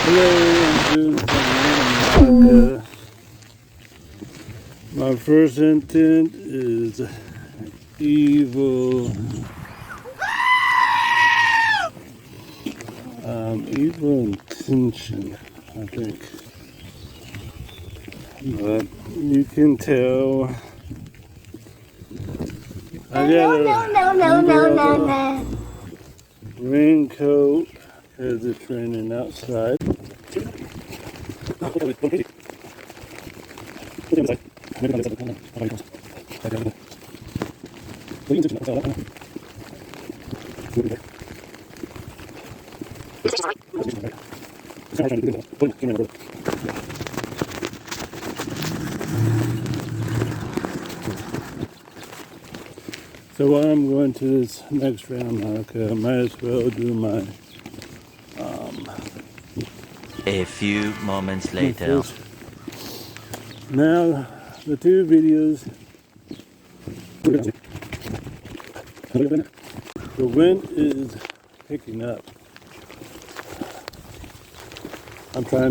Hello, I'm doing my first intent is evil. Evil intention, I think. But you can tell. I got a raincoat because it's raining outside. So while I'm going to this next round, I might as well do my A few moments my later. first. Now the two videos. The wind is picking up. I'm trying to